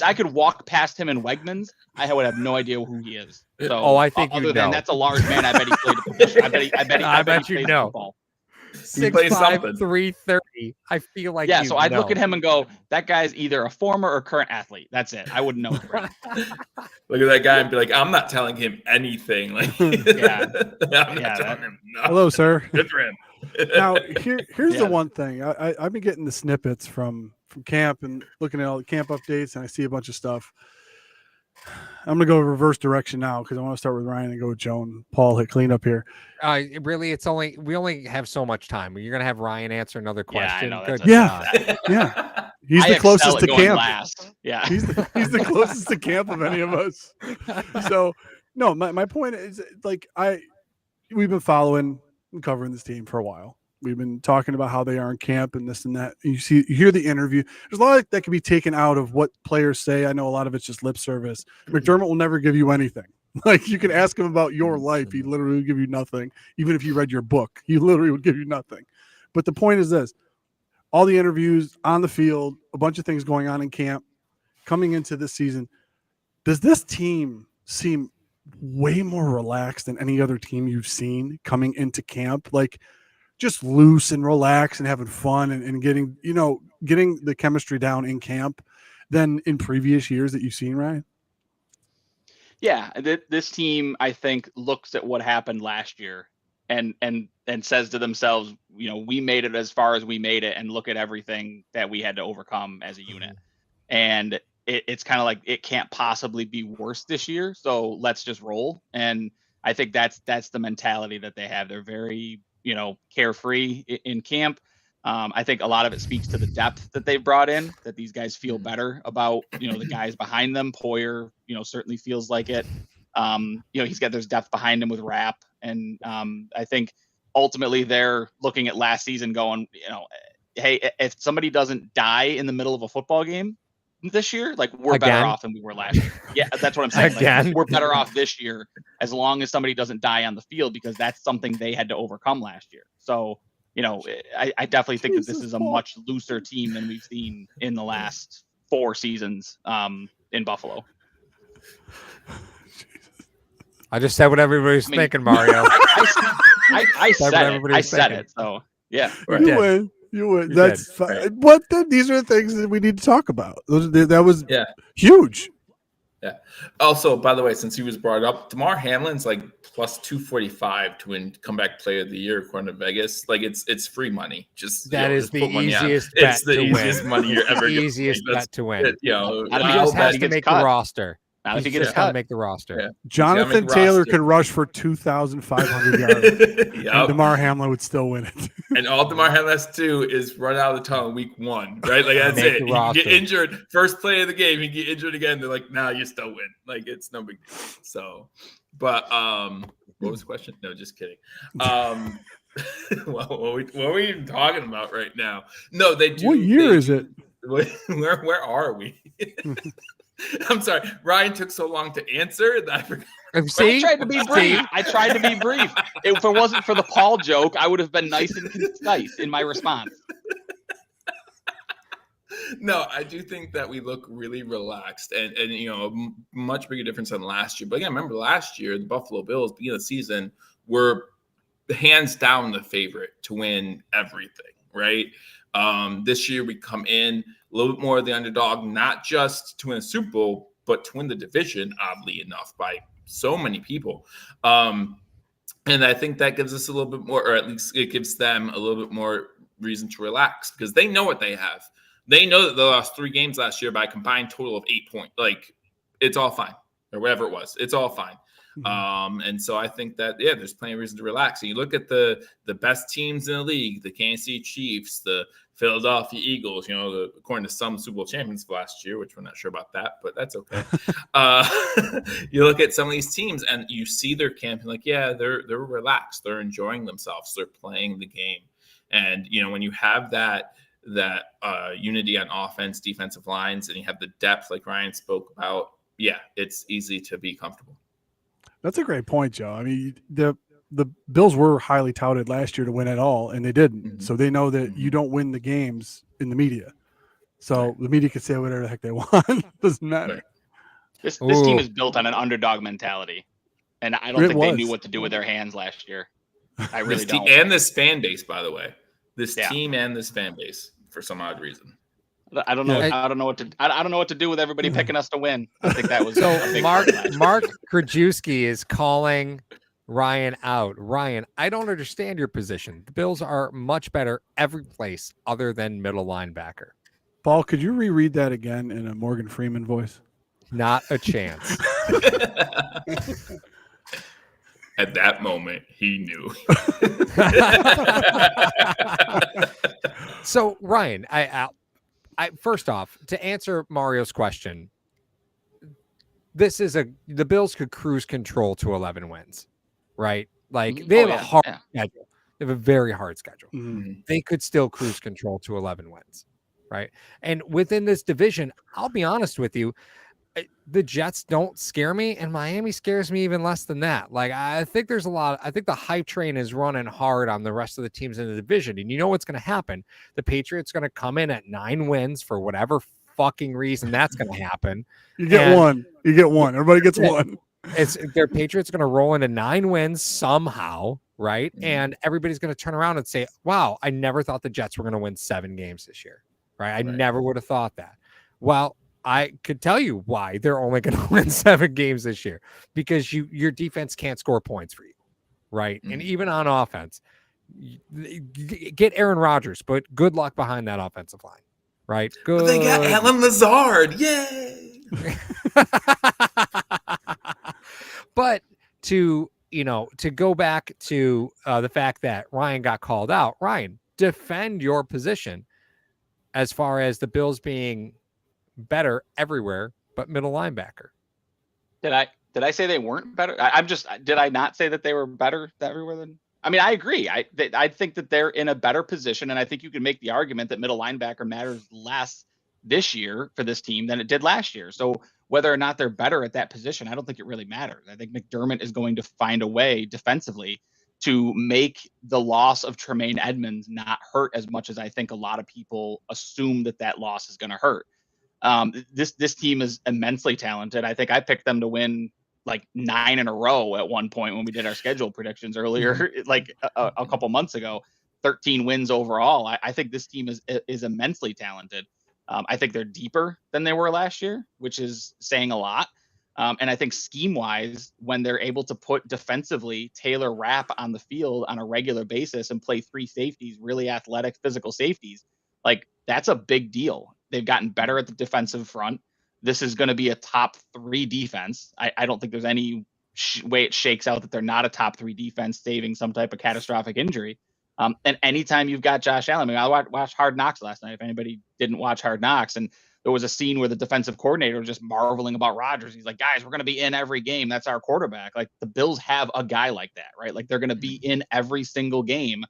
I could walk past him in Wegmans. I would have no idea who he is. So, I think other than that's a large man. I bet he played a position. I bet you know. Football. 6'5", 330. I feel like so I'd look at him and go, that guy's either a former or current athlete. That's it. I wouldn't know. Look at that guy and be like, I'm not telling him anything. Like, I'm not telling him nothing. Hello, sir. Good for him. Now, here's the one thing. I've been getting the snippets from camp and looking at all the camp updates, and I see a bunch of stuff. I'm going to go reverse direction now because I want to start with Ryan and go with Joe and Paul hit clean up here. Really, we only have so much time. You're going to have Ryan answer another question. Yeah. He's the closest to camp. Last. Yeah. He's the closest to camp of any of us. So, no, my point is, like, we've been following and covering this team for a while. We've been talking about how they are in camp and this and that. You hear the interview. There's a lot that can be taken out of what players say. I know a lot of it's just lip service. McDermott will never give you anything. Like, you can ask him about your life. He literally will give you nothing. Even if you read your book, he literally would give you nothing. But the point is this: all the interviews on the field, a bunch of things going on in camp, coming into this season, does this team seem way more relaxed than any other team you've seen coming into camp? Like just loose and relaxed and having fun and getting the chemistry down in camp than in previous years that you've seen, Ryan? Yeah, this team, I think, looks at what happened last year and says to themselves, we made it as far as we made it, and look at everything that we had to overcome as a unit. And it's kind of like it can't possibly be worse this year, so let's just roll. And I think that's the mentality that they have. They're very carefree in camp. I think a lot of it speaks to the depth that they've brought in, that these guys feel better about, the guys behind them. Poyer, certainly feels like it. There's depth behind him with Rapp. And I think ultimately they're looking at last season going, hey, if somebody doesn't die in the middle of a football game this year, like we're better off than we were last year. Yeah, that's what I'm saying. Like, we're better off this year as long as somebody doesn't die on the field, because that's something they had to overcome last year. So, I definitely think that this is a much looser team than we've seen in the last 4 seasons in Buffalo. I just said what everybody's thinking, Mario. I said it. So yeah, You win. That's fine. But these are the things that we need to talk about. That was huge. Yeah. Also, by the way, since he was brought up, Damar Hamlin's like plus 245 to win comeback player of the year according to Vegas. Like it's free money. Just that is the easiest bet It's the easiest money you're ever the easiest bet to win. He just has to make the roster. Not if he gets cut. Make the roster. Yeah. Jonathan Taylor could rush for 2,500 yards. And Damar Hamlin would still win it. And all Damar Hamlin has to do is run out of the tunnel week 1, right? Like that's it. He can get injured first play of the game. He can get injured again. They're like, nah, you still win. Like it's no big deal. So, but what was the question? No, just kidding. What are we even talking about right now? No, they do. What year is it? Where are we? I'm sorry, Ryan took so long to answer that I forgot. I tried to be brief. If it wasn't for the Paul joke, I would have been nice and concise in my response. No, I do think that we look really relaxed and a much bigger difference than last year. But again, remember last year, the Buffalo Bills, beginning of the season, were hands down the favorite to win everything, right? This year we come in a little bit more of the underdog, not just to win a Super Bowl, but to win the division, oddly enough, by so many people. And I think that gives us a little bit more, or at least it gives them a little bit more reason to relax, because they know what they have. They know that they lost 3 games last year by a combined total of 8 points. Like, it's all fine, or whatever it was. It's all fine. And so I think that, there's plenty of reason to relax. And you look at the best teams in the league, the Kansas City Chiefs, the Philadelphia Eagles, according to some Super Bowl champions last year, which we're not sure about that, but that's okay. You look at some of these teams and you see their camp and they're relaxed. They're enjoying themselves. They're playing the game. And, when you have that unity on offense, defensive lines, and you have the depth like Ryan spoke about, it's easy to be comfortable. That's a great point, Joe. I mean, the Bills were highly touted last year to win it all, and they didn't. Mm-hmm. So they know that you don't win the games in the media. So the media can say whatever the heck they want. Doesn't matter. This team is built on an underdog mentality, and I don't think they knew what to do with their hands last year. I really don't. And this fan base, by the way, team and this fan base, for some odd reason. I don't know. I don't know what to do with everybody picking us to win. I think that was so. Mark Krajewski is calling Ryan out. Ryan, I don't understand your position. The Bills are much better every place other than middle linebacker. Paul, could you reread that again in a Morgan Freeman voice? Not a chance. At that moment, he knew. So, Ryan, I first off, to answer Mario's question, the Bills could cruise control to 11 wins, right? Like they have a hard schedule. They have a very hard schedule. Mm-hmm. They could still cruise control to 11 wins, right? And within this division, I'll be honest with you, the Jets don't scare me, and Miami scares me even less than that. Like, I think there's I think the hype train is running hard on the rest of the teams in the division. And you know what's going to happen? The Patriots going to come in at 9 wins for whatever fucking reason that's going to happen. You get one. You get one. Everybody gets one. Their Patriots are going to roll into 9 wins somehow, right? And everybody's going to turn around and say, wow, I never thought the Jets were going to win 7 games this year, right? I never would have thought that. Well, I could tell you why they're only going to win 7 games this year, because your defense can't score points for you, right? And even on offense, get Aaron Rodgers, but good luck behind that offensive line, right? Good. But they got Alan Lazard. Yay! But to go back to the fact that Ryan got called out, Ryan, defend your position as far as the Bills being better everywhere but middle linebacker. Did I say they weren't better? Did I not say that they were better everywhere than? I mean, I agree. I think that they're in a better position, and I think you can make the argument that middle linebacker matters less this year for this team than it did last year. So whether or not they're better at that position, I don't think it really matters. I think McDermott is going to find a way defensively to make the loss of Tremaine Edmonds not hurt as much as I think a lot of people assume that loss is going to hurt. This team is immensely talented. I think I picked them to win like 9 in a row at one point when we did our schedule predictions earlier, like a couple months ago. 13 wins overall. I think this team is immensely talented. I think they're deeper than they were last year, which is saying a lot. And I think scheme-wise, when they're able to put defensively Taylor Rapp on the field on a regular basis and play 3 safeties, really athletic, physical safeties, like that's a big deal. They've gotten better at the defensive front. This is going to be a top 3 defense. I don't think there's any way it shakes out that they're not a top 3 defense, saving some type of catastrophic injury. And anytime you've got Josh Allen, I mean, I watched Hard Knocks last night. If anybody didn't watch Hard Knocks, and there was a scene where the defensive coordinator was just marveling about Rodgers. He's like, guys, we're going to be in every game. That's our quarterback. Like the Bills have a guy like that, right? Like they're going to be in every single game.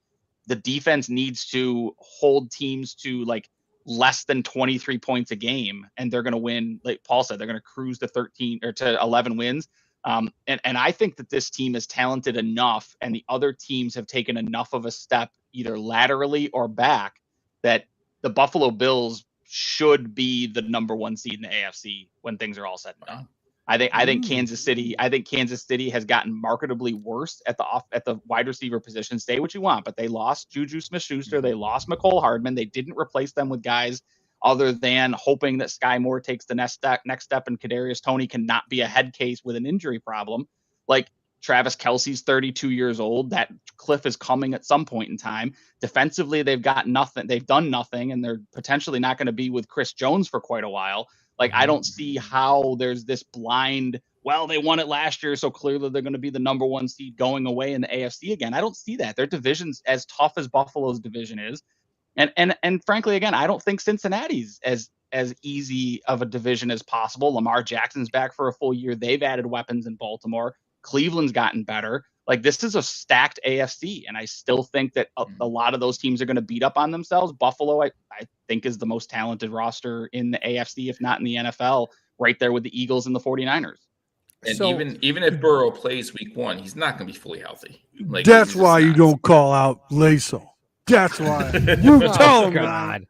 The defense needs to hold teams to like less than 23 points a game, and they're going to win. Like Paul said, they're going to cruise to 13 or to 11 wins. And I think that this team is talented enough, and the other teams have taken enough of a step, either laterally or back, that the Buffalo Bills should be the number 1 seed in the AFC when things are all said and done. I think Kansas City has gotten marketably worse at the wide receiver position. Say what you want, but they lost Juju Smith-Schuster, they lost Mecole Hardman. They didn't replace them with guys other than hoping that Sky Moore takes the next step and Kadarius Toney cannot be a head case with an injury problem. Like Travis Kelce's 32 years old. That cliff is coming at some point in time. Defensively, they've got nothing. They've done nothing, and they're potentially not going to be with Chris Jones for quite a while. Like, I don't see how there's this blind, well, they won it last year, so clearly they're going to be the number 1 seed going away in the AFC again. I don't see that. Their division's as tough as Buffalo's division is. And frankly, again, I don't think Cincinnati's as easy of a division as possible. Lamar Jackson's back for a full year. They've added weapons in Baltimore. Cleveland's gotten better. Like, this is a stacked AFC, and I still think that a lot of those teams are going to beat up on themselves. Buffalo, I think, is the most talented roster in the AFC, if not in the NFL, right there with the Eagles and the 49ers. And so, even if Burrow plays week 1, he's not going to be fully healthy. Like, that's why you don't call out Laso. That's why. You tell him, God.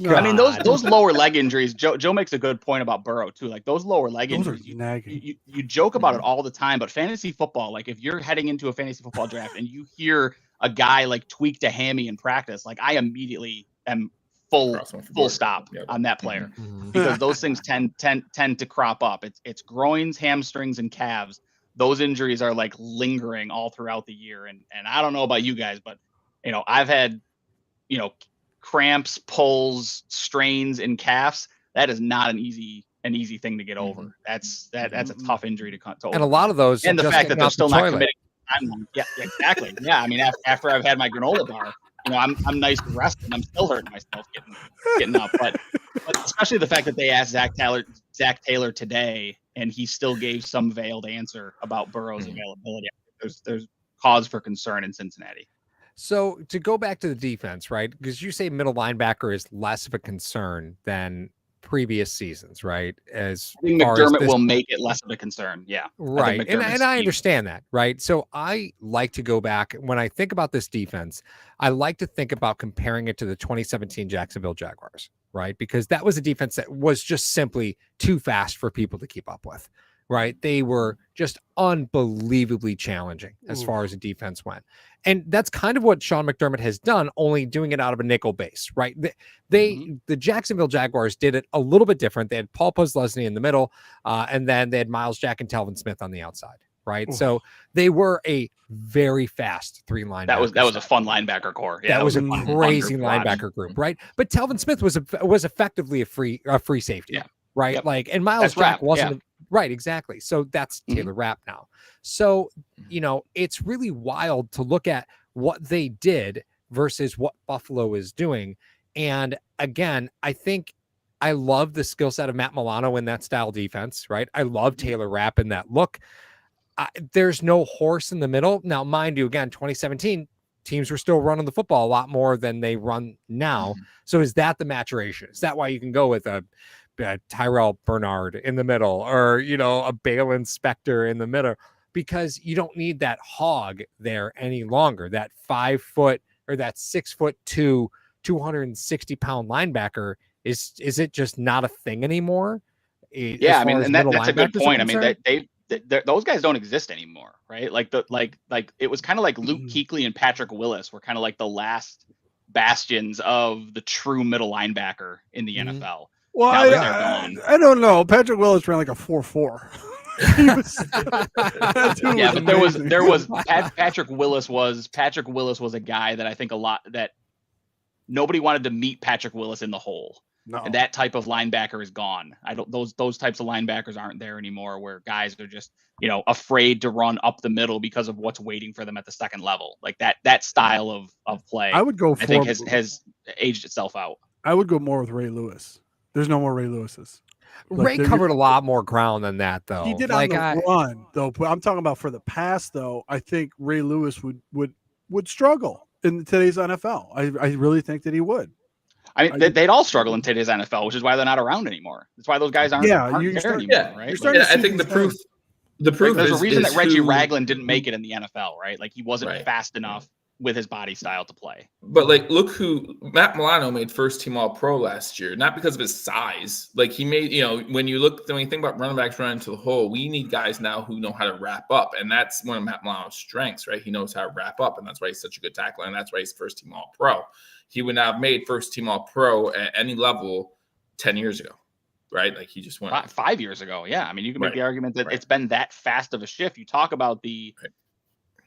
I mean, those lower leg injuries, Joe makes a good point about Burrow too. Like those lower leg injuries, you joke about it all the time, but fantasy football, like if you're heading into a fantasy football draft and you hear a guy like tweaked a hammy in practice, like I immediately am full stop on that player because those things tend to crop up. It's groins, hamstrings, and calves. Those injuries are like lingering all throughout the year. And I don't know about you guys, but I've had, cramps, pulls, strains in calves. That is not an easy thing to get over. That's a tough injury to overcome. And a lot of those, and the fact that they're still not committing timeline. Yeah, exactly. Yeah, I mean, after I've had my granola bar, I'm nice and rested. I'm still hurting myself getting up. But especially the fact that they asked Zach Taylor today, and he still gave some veiled answer about Burrow's availability. There's cause for concern in Cincinnati. So to go back to the defense, right? Because you say middle linebacker is less of a concern than previous seasons, right? As I think far as McDermott this, will make it less of a concern. Yeah. right. And I understand that, right? So I like to go back when I think about this defense, I like to think about comparing it to the 2017 Jacksonville Jaguars, right? Because that was a defense that was just simply too fast for people to keep up with, right? They were just unbelievably challenging as far as the defense went. And that's kind of what Sean McDermott has done, only doing it out of a nickel base, right? The Jacksonville Jaguars did it a little bit different. They had Paul Posluszny in the middle, and then they had Miles Jack and Telvin Smith on the outside, right? So they were a very fast three linebacker. That was a fun linebacker core. Yeah, that was a crazy linebacker group, right? But Telvin Smith was effectively a free safety. Yeah. Right. Yep. Like, and Miles Jack wasn't right. Exactly. So that's Taylor Rapp now. So, it's really wild to look at what they did versus what Buffalo is doing. And again, I think I love the skill set of Matt Milano in that style defense, right? I love Taylor Rapp in that look. There's no horse in the middle. Now, mind you, again, 2017, teams were still running the football a lot more than they run now. So is that the maturation? Is that why you can go with a Tyrell Bernard in the middle, or a Balin Spector in the middle, because you don't need that hog there any longer. That 5 foot or that 6'2", 260-pound linebacker is it just not a thing anymore? Yeah, I mean, and that's a good point. I mean, those guys don't exist anymore, right? Like it was kind of like Luke Kuechly and Patrick Willis were kind of like the last bastions of the true middle linebacker in the NFL. Well, I don't know. Patrick Willis ran like a 4.4. But there was Patrick Willis was a guy that I think that nobody wanted to meet Patrick Willis in the hole. No. And that type of linebacker is gone. Those types of linebackers aren't there anymore, where guys are just, afraid to run up the middle because of what's waiting for them at the second level. Like that style of play, I think has aged itself out. I would go more with Ray Lewis. There's no more Ray Lewises. Ray covered a lot more ground than that, though. He did on the run, though. I'm talking about for the pass, though. I think Ray Lewis would struggle in today's NFL. I really think that he would. I mean, they'd all struggle in today's NFL, which is why they're not around anymore. That's why those guys aren't there anymore, right? I think the proof. There's a reason that Reggie Ragland didn't make it in the NFL, right? Like, he wasn't fast enough with his body style to play. But look who Matt Milano made first team All Pro last year, not because of his size. Like, he made, when you think about running backs running to the hole, we need guys now who know how to wrap up. And that's one of Matt Milano's strengths, right? He knows how to wrap up, and that's why he's such a good tackler. And that's why he's first team All Pro. He would not have made first team All Pro at any level 10 years ago, right? Like, he just went 5 years ago. Yeah. I mean, you can make the argument that it's been that fast of a shift. You talk about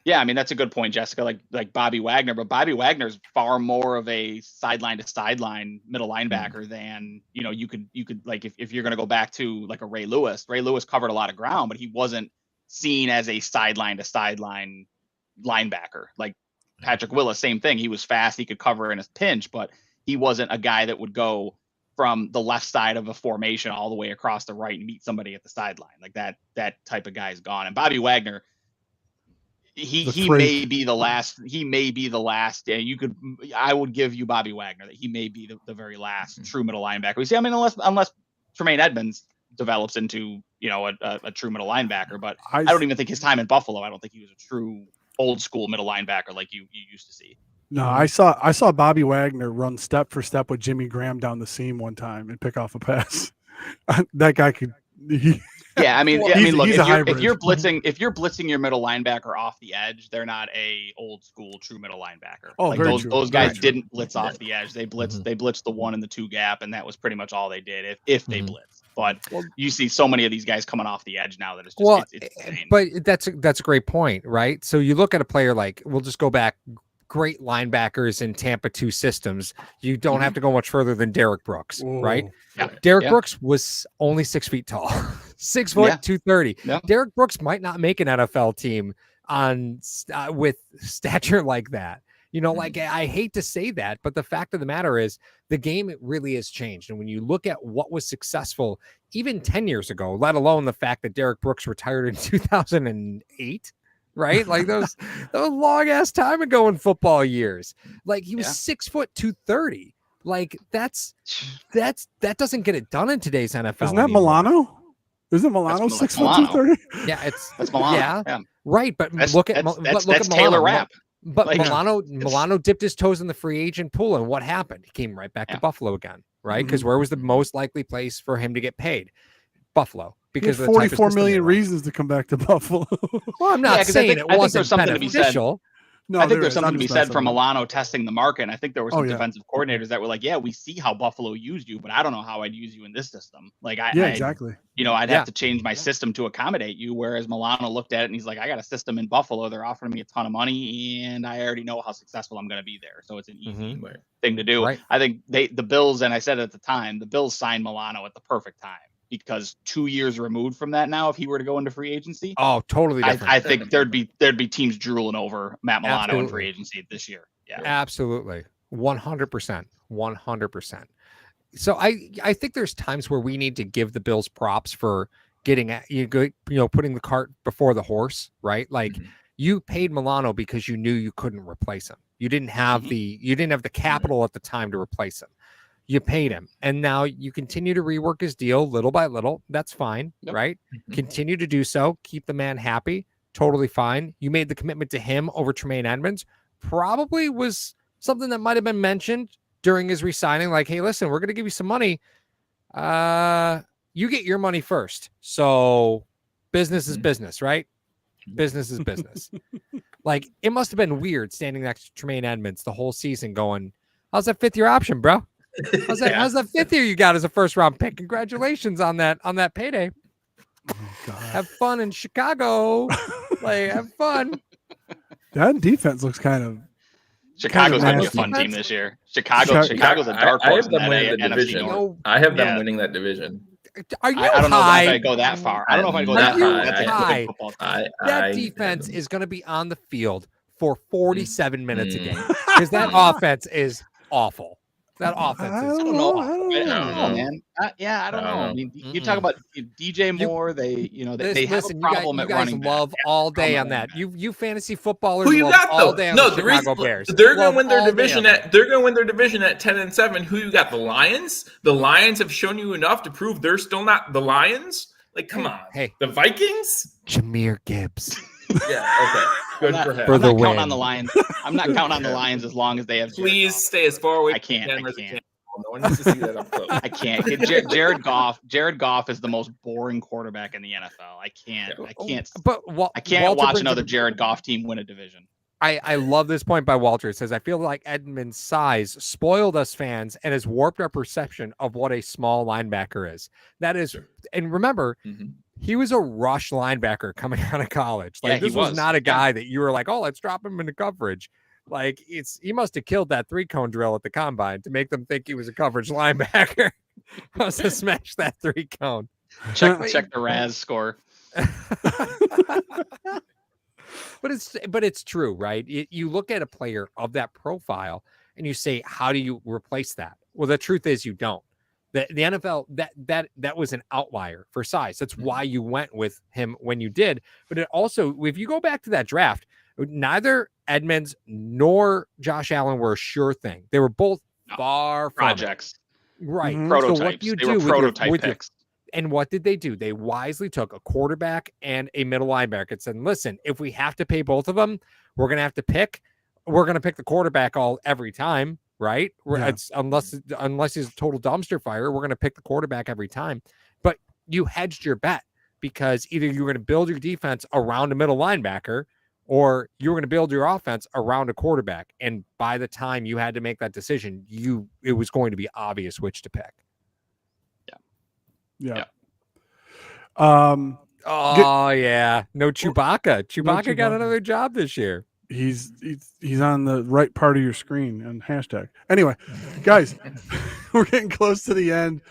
yeah, I mean, that's a good point, Jessica, like Bobby Wagner, but Bobby Wagner's far more of a sideline to sideline middle linebacker than, you could like, if you're going to go back to like a Ray Lewis covered a lot of ground, but he wasn't seen as a sideline to sideline linebacker. Like Patrick Willis, same thing. He was fast. He could cover in a pinch, but he wasn't a guy that would go from the left side of a formation all the way across the right and meet somebody at the sideline. Like that type of guy is gone. And Bobby Wagner, he may be the last. I would give you Bobby Wagner that he may be the very last true middle linebacker. We see, I mean, unless Tremaine Edmonds develops into a true middle linebacker, but I don't even think his time in Buffalo, I don't think he was a true old school middle linebacker like you used to see. No, I saw Bobby Wagner run step for step with Jimmy Graham down the seam one time and pick off a pass. That guy could. Yeah, I mean, look, if you're blitzing your middle linebacker off the edge, they're not a old school true middle linebacker. Oh, like those guys didn't blitz off the edge. They blitzed the 1 and the 2 gap, and that was pretty much all they did if they blitzed. But you see so many of these guys coming off the edge now that it's just it's insane. But that's a great point, right? So you look at a player like, we'll just go back, great linebackers in Tampa 2 systems. You don't have to go much further than Derek Brooks, right? Yeah. Derek Brooks was only 6 feet tall, 6 foot, 230. Yeah. Derek Brooks might not make an NFL team with stature like that. Like, I hate to say that, but the fact of the matter is the game really has changed. And when you look at what was successful even 10 years ago, let alone the fact that Derek Brooks retired in 2008, right? Like those long ass time ago in football years, like he was 6 foot 230. Like that doesn't get it done in today's NFL. Isn't that anymore. Milano? Isn't Milano 6'1", 230? Yeah, that's Milano. Yeah, right. But look at that's Milano. Taylor Rapp. But Like, Milano dipped his toes in the free agent pool, and what happened? He came right back to Buffalo again, right? Because where was the most likely place for him to get paid? Buffalo. Because of the 44 million reasons to come back to Buffalo. Well, I'm not saying it wasn't something to be said. No, I think there's something to be said for Milano testing the market. And I think there were some defensive coordinators that were like, yeah, we see how Buffalo used you, but I don't know how I'd use you in this system. Like, exactly. I'd have to change my system to accommodate you. Whereas Milano looked at it and he's like, I got a system in Buffalo. They're offering me a ton of money and I already know how successful I'm going to be there. So it's an easy thing to do. Right. I think the Bills, and I said at the time, the Bills signed Milano at the perfect time. Because 2 years removed from that now, if he were to go into free agency, totally different. I think there'd be teams drooling over Matt Milano in free agency this year. Yeah, absolutely, 100%. So I think there's times where we need to give the Bills props for getting at putting the cart before the horse, right? Like you paid Milano because you knew you couldn't replace him. You didn't have the capital at the time to replace him. You paid him, and now you continue to rework his deal little by little. That's fine, right? Continue to do so. Keep the man happy. Totally fine. You made the commitment to him over Tremaine Edmonds. Probably was something that might have been mentioned during his re-signing. Like, hey, listen, we're going to give you some money. You get your money first. So business is business, right? Business is business. Like, it must have been weird standing next to Tremaine Edmonds the whole season going, how's that 5th year option, bro? How's that 5th year you got as a 1st round pick? Congratulations on that payday. Oh, God. Have fun in Chicago. Have fun. That defense looks kind of. Chicago's going to be a fun team this year. Chicago's a dark horse in that NFC North. I have them winning that division. Are you I don't know if I go that far. I don't know if I go that far. That's high. That defense is going to be on the field for 47 minutes a game because that offense is awful. That offense is. I don't know, man. I don't know. I mean, you talk about DJ Moore. They have a problem at running back. You guys love all day on that. You fantasy footballers who you love got, all day on the Chicago Bears. They're going to win their division at 10-7. Who you got? The Lions. The Lions have shown you enough to prove they're still not the Lions. Like, come on. Hey, the Vikings. Jameer Gibbs. Yeah. Okay. Good for him. I'm not counting on the Lions. I'm not counting on the Lions as long as they have. Please stay as far away. I can't. No one needs to see that up close. I can't. Jared Goff is the most boring quarterback in the NFL. I can't. I can't watch another Jared Goff team win a division. I love this point by Walter. It says, I feel like Edmonds' size spoiled us fans and has warped our perception of what a small linebacker is. That is, and remember, he was a rush linebacker coming out of college. Like, this was not a guy that you were like, oh, let's drop him into coverage. Like, he must have killed that 3-cone drill at the combine to make them think he was a coverage linebacker. Must have smashed that 3-cone. Check the RAS score. But it's true, right? You look at a player of that profile and you say, how do you replace that? Well, the truth is you don't. The NFL, that was an outlier for size. That's why you went with him when you did. But it also, if you go back to that draft, neither Edmonds nor Josh Allen were a sure thing. They were both far from projects. Right. Prototypes. So what you they do were prototype picks. And what did they do? They wisely took a quarterback and a middle linebacker and said, listen, if we have to pay both of them, we're going to have to pick. We're going to pick the quarterback every time, right? Yeah. Unless he's a total dumpster fire, we're going to pick the quarterback every time. But you hedged your bet because either you were going to build your defense around a middle linebacker or you were going to build your offense around a quarterback. And by the time you had to make that decision, it was going to be obvious which to pick. Yeah. Yeah. No Chewbacca. Chewbacca got another job this year. He's on the right part of your screen and hashtag. Anyway, guys, we're getting close to the end.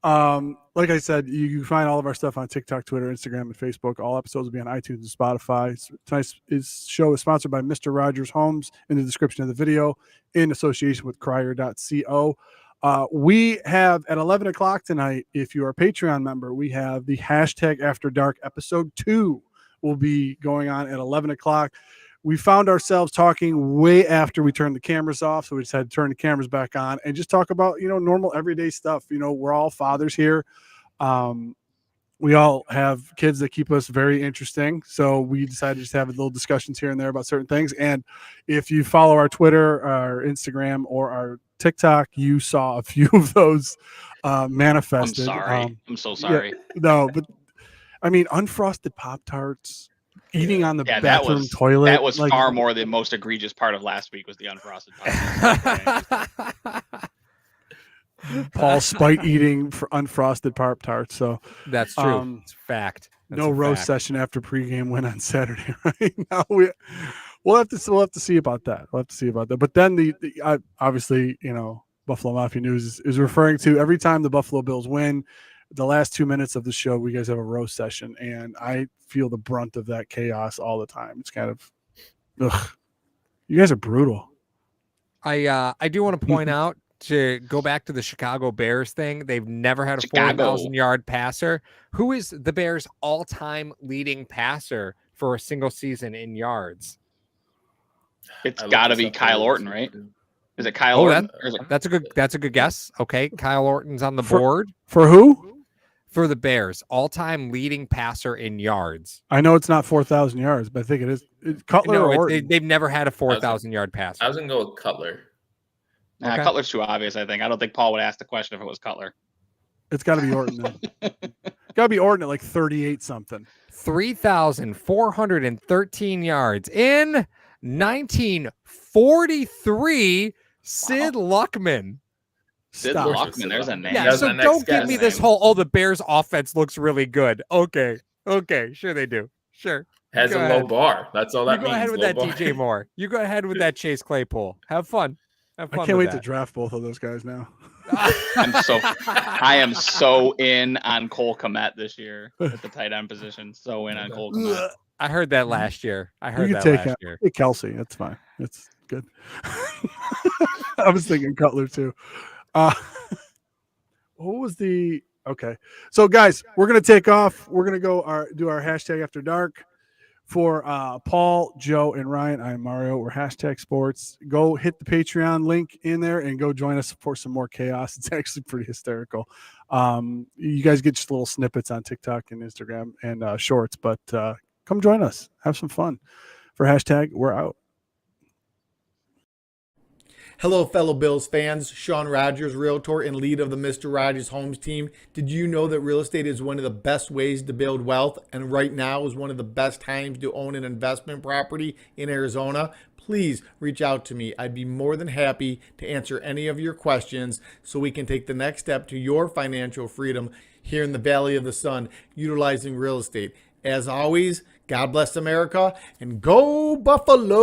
Like I said, you can find all of our stuff on TikTok, Twitter, Instagram, and Facebook. All episodes will be on iTunes and Spotify. Tonight's show is sponsored by Mr. Rogers Homes in the description of the video in association with crier.co. We have at 11 o'clock tonight, if you're a Patreon member, we have the hashtag After Dark episode 2 will be going on at 11 o'clock. we found ourselves talking way after we turned the cameras off. So we decided to turn the cameras back on and just talk about, normal everyday stuff. We're all fathers here. We all have kids that keep us very interesting. So we decided to just have little discussions here and there about certain things. And if you follow our Twitter, our Instagram, or our TikTok, you saw a few of those manifested. I'm sorry. I'm so sorry. Yeah, no, but I mean, unfrosted Pop-Tarts, eating on the bathroom toilet. That was far more the most egregious part of last week was the unfrosted Pop-Tarts. Paul spite eating for unfrosted Pop-Tarts. So that's true. It's fact. That's no roast session after pregame win on Saturday. Right now, we'll have to see about that. But then obviously, Buffalo Mafia News is referring to every time the Buffalo Bills win, the last 2 minutes of the show, we guys have a roast session, and I feel the brunt of that chaos all the time. It's kind of, you guys are brutal. I do want to point out, to go back to the Chicago Bears thing, they've never had a 4,000-yard passer. Who is the Bears' all-time leading passer for a single season in yards? It's got to be Kyle Orton, right? Is it Kyle Orton? That's a good guess. Okay, Kyle Orton's on the board. For who? For the Bears, all-time leading passer in yards. I know it's not 4,000 yards, but I think it is. It's Cutler or Orton? They've never had a 4,000-yard passer. I was going to go with Cutler. Nah, okay. Cutler's too obvious, I think. I don't think Paul would ask the question if it was Cutler. It's got to be Orton then. Got to be Orton at like 38 something. 3,413 yards in 1943. Sid Luckman. Sid Luckman, there's a name. Yeah, so don't give me this whole, the Bears offense looks really good. Okay, sure they do. Sure. Has a low bar. That's all that means. You go ahead with that DJ Moore. You go ahead with that Chase Claypool. Have fun. I can't wait to draft both of those guys now. I am so in on Cole Kmet this year at the tight end position. So in on Cole Kmet. I heard that last year. Take Kelsey. That's fine. That's good. I was thinking Cutler too. What was the okay? So guys, we're gonna take off. We're gonna go do our hashtag after dark. For Paul, Joe, and Ryan, I'm Mario. We're hashtag sports. Go hit the Patreon link in there and go join us for some more chaos. It's actually pretty hysterical. You guys get just little snippets on TikTok and Instagram and shorts, but come join us. Have some fun. For hashtag, we're out. Hello, fellow Bills fans. Sean Rogers, realtor and lead of the Mr. Rogers Homes team. Did you know that real estate is one of the best ways to build wealth, and right now is one of the best times to own an investment property in Arizona? Please reach out to me. I'd be more than happy to answer any of your questions so we can take the next step to your financial freedom here in the Valley of the Sun, utilizing real estate. As always, God bless America and go Buffalo!